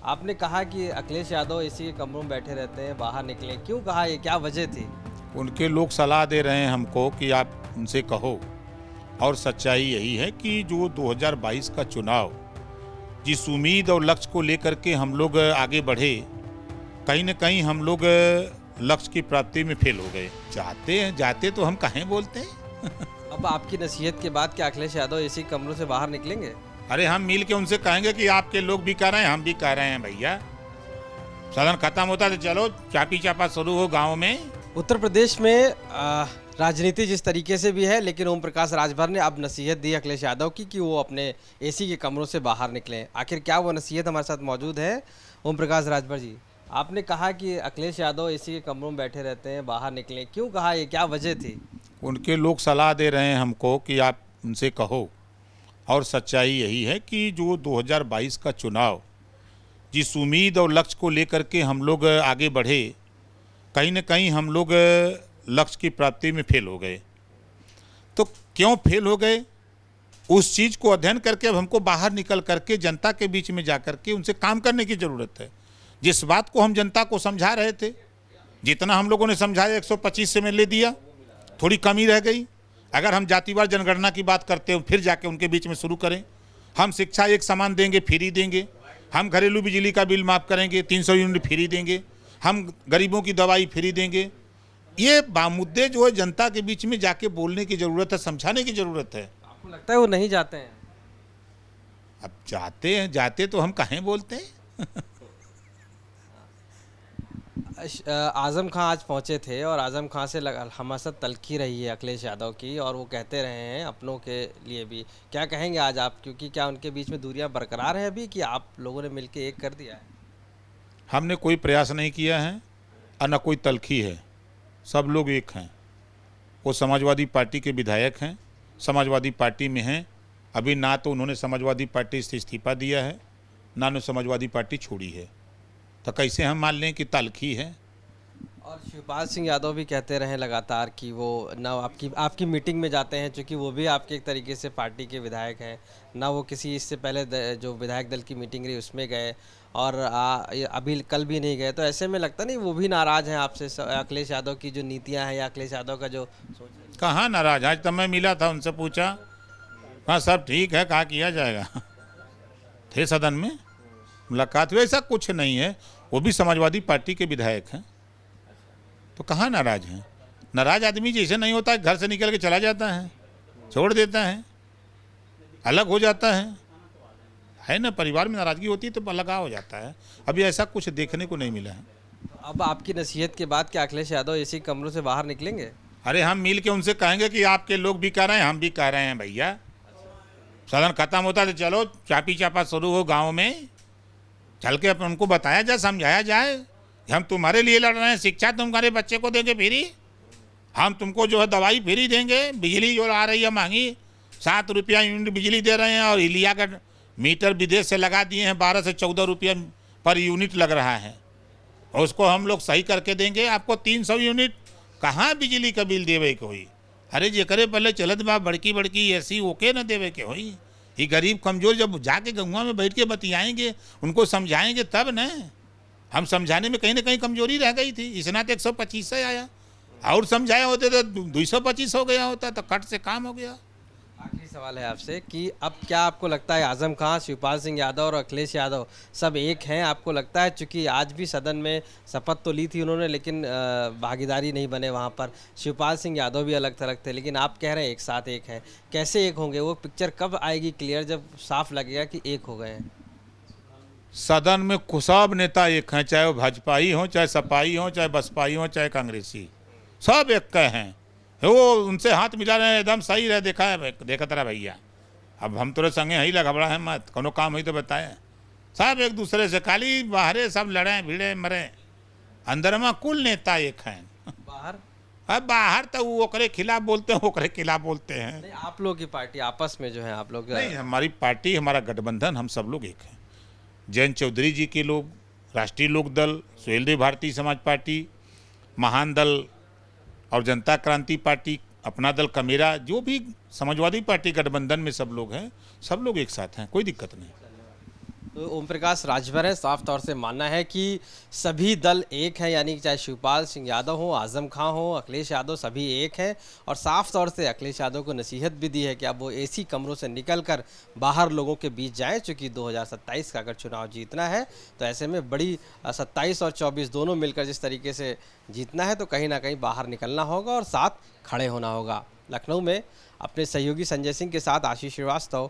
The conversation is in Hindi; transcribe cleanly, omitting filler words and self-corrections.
आपने कहा कि अखिलेश यादव एसी के कमरों में बैठे रहते हैं, बाहर निकले, क्यों कहा, ये क्या वजह थी? उनके लोग सलाह दे रहे हैं हमको कि आप उनसे कहो। और सच्चाई यही है कि जो 2022 का चुनाव, जिस उम्मीद और लक्ष्य को लेकर के हम लोग आगे बढ़े, कहीं न कहीं हम लोग लक्ष्य की प्राप्ति में फेल हो गए। चाहते हैं जाते तो हम कहें बोलते हैं। अब आपकी नसीहत के बाद क्या अखिलेश यादव एसी कमरों से बाहर निकलेंगे? अरे हम मिल के उनसे कहेंगे कि आपके लोग भी कह रहे हैं, हम भी कह रहे हैं भैया। सदन खत्म होता तो चलो चापी चापा शुरू हो गाँव में। उत्तर प्रदेश में राजनीति जिस तरीके से भी है, लेकिन ओम प्रकाश राजभर ने अब नसीहत दी अखिलेश यादव की कि वो अपने एसी के कमरों से बाहर निकलें। आखिर क्या वो नसीहत? हमारे साथ मौजूद है ओम प्रकाश राजभर जी। आपने कहा कि अखिलेश यादव एसी के कमरों में बैठे रहते हैं, बाहर निकलें, क्यों कहा, ये क्या वजह थी? उनके लोग सलाह दे रहे हैं हमको कि आप उनसे कहो। और सच्चाई यही है कि जो 2022 का चुनाव, जिस उम्मीद और लक्ष्य को लेकर के हम लोग आगे बढ़े, कहीं न कहीं हम लोग लक्ष्य की प्राप्ति में फेल हो गए। तो क्यों फेल हो गए, उस चीज़ को अध्ययन करके अब हमको बाहर निकल करके जनता के बीच में जा कर के उनसे काम करने की ज़रूरत है। जिस बात को हम जनता को समझा रहे थे, जितना हम लोगों ने समझाया 125 से में ले दिया, थोड़ी कमी रह गई। अगर हम जातिवार जनगणना की बात करते हो, फिर जाके उनके बीच में शुरू करें। हम शिक्षा एक समान देंगे, फ्री देंगे। हम घरेलू बिजली का बिल माफ़ करेंगे, 300 यूनिट फ्री देंगे। हम गरीबों की दवाई फ्री देंगे। ये मुद्दे जो है जनता के बीच में जाके बोलने की ज़रूरत है, समझाने की ज़रूरत है। आपको लगता है वो नहीं जाते हैं? अब जाते हैं जाते तो हम कहें बोलते हैं। आज़म खां आज पहुंचे थे और आज़म खां से हमासत तलखी रही है अखिलेश यादव की, और वो कहते रहे हैं अपनों के लिए भी। क्या कहेंगे आज आप, क्योंकि क्या उनके बीच में दूरियां बरकरार हैं अभी, कि आप लोगों ने मिलकर एक कर दिया है? हमने कोई प्रयास नहीं किया है और न कोई तलखी है। सब लोग एक हैं। वो समाजवादी पार्टी के विधायक हैं, समाजवादी पार्टी में हैं। अभी ना तो उन्होंने समाजवादी पार्टी से इस्तीफा दिया है, ना उन्होंने समाजवादी पार्टी छोड़ी है। तो कैसे हम मान लें कि तलखी है? और शिवपाल सिंह यादव भी कहते रहे लगातार कि वो ना आपकी मीटिंग में जाते हैं, चूँकि वो भी आपके एक तरीके से पार्टी के विधायक हैं, ना वो किसी इससे पहले जो विधायक दल की मीटिंग रही उसमें गए, और अभी कल भी नहीं गए। तो ऐसे में लगता नहीं वो भी नाराज़ हैं आपसे, अखिलेश यादव की जो नीतियाँ हैं या अखिलेश यादव का जो सोच है? कहाँ नाराज? आज तब मैं मिला था, उनसे पूछा, हाँ सब ठीक है, कहाँ किया जाएगा। थे सदन में, मुलाकात हुई। ऐसा कुछ नहीं है। वो भी समाजवादी पार्टी के विधायक हैं, तो कहाँ नाराज हैं? नाराज आदमी जैसे नहीं होता है, घर से निकल के चला जाता है, छोड़ देता है, अलग हो जाता है ना। परिवार में नाराजगी होती है तो अलगाव हो जाता है। अभी ऐसा कुछ देखने को नहीं मिला है। अब आपकी नसीहत के बाद क्या अखिलेश यादव एसी कमरों से बाहर निकलेंगे? अरे हम मिल के उनसे कहेंगे कि आपके लोग भी कह रहे हैं, हम भी कह रहे हैं भैया। सदन खत्म होता तो चलो चापी चापा शुरू हो गाँव में। चल के अपन उनको बताया जाए, समझाया जाए, हम तुम्हारे लिए लड़ रहे हैं, शिक्षा तुम्हारे बच्चे को देंगे फ्री, हम तुमको जो है दवाई फ्री देंगे, बिजली जो आ रही है महंगी, 7 रुपया यूनिट बिजली दे रहे हैं, और इलिया का मीटर विदेश से लगा दिए हैं, 12 से 14 रुपया पर यूनिट लग रहा है। और उसको हम लोग सही करके देंगे आपको 300 यूनिट। कहाँ बिजली का बिल देवे के होई? अरे जे करे पहले चलत बा बड़की बड़की ऐसी ओके न देवे के होई। ये गरीब कमजोर जब जाके गंगुआ में बैठ के बतियाएंगे, उनको समझाएंगे तब न। हम समझाने में कहीं ना कहीं कमजोरी रह गई थी, इसना तो 125 से आया, और समझाए होते तो 225 हो गया होता, तो कट से काम हो गया। आखिरी सवाल है आपसे कि अब क्या आपको लगता है आज़म खां, शिवपाल सिंह यादव और अखिलेश यादव सब एक हैं? आपको लगता है, चूँकि आज भी सदन में शपथ तो ली थी उन्होंने, लेकिन भागीदारी नहीं बने वहाँ पर। शिवपाल सिंह यादव भी अलग थलग थे, लेकिन आप कह रहे हैं एक साथ एक हैं। कैसे एक होंगे? वो पिक्चर कब आएगी क्लियर, जब साफ लगेगा कि एक हो गए हैं? सदन में सब नेता एक हैं, चाहे वो भाजपाई हो, चाहे सपाई हो, चाहे बसपाई हो, चाहे कांग्रेसी, सब एक के हैं। वो उनसे हाथ मिला रहे हैं, एकदम सही रहे, देखा है, देखा तेरा भैया। अब हम तोरे संगे ही लगा बड़ा है, मत कोनो काम हुई तो बताए। सब एक दूसरे से, खाली बाहरे सब लड़े भिड़े मरे, अंदर में कुल नेता एक हैं। बाहर? अब बाहर तो वो ओकरे खिलाफ बोलते हैं, ओकरे खिलाफ बोलते हैं। नहीं, आप लोग की पार्टी आपस में जो है, आप लोग नहीं, हमारी पार्टी, हमारा गठबंधन, हम सब लोग एक हैं। जयंत चौधरी जी के लोग, राष्ट्रीय लोक दल, सुहेलदेव भारतीय समाज पार्टी, महान दल और जनता क्रांति पार्टी, अपना दल कमेरा, जो भी समाजवादी पार्टी गठबंधन में सब लोग हैं, सब लोग एक साथ हैं, कोई दिक्कत नहीं। तो ओम प्रकाश राजभर है, साफ तौर से मानना है कि सभी दल एक हैं, यानी कि चाहे शिवपाल सिंह यादव हो, आजम खां हो, अखिलेश यादव, सभी एक हैं। और साफ तौर से अखिलेश यादव को नसीहत भी दी है कि अब वो एसी कमरों से निकलकर बाहर लोगों के बीच जाएं, चूँकि 2027 का अगर चुनाव जीतना है तो ऐसे में बड़ी 27 और 24 दोनों मिलकर जिस तरीके से जीतना है तो कहीं ना कहीं बाहर निकलना होगा और साथ खड़े होना होगा। लखनऊ में अपने सहयोगी संजय सिंह के साथ आशीष श्रीवास्तव।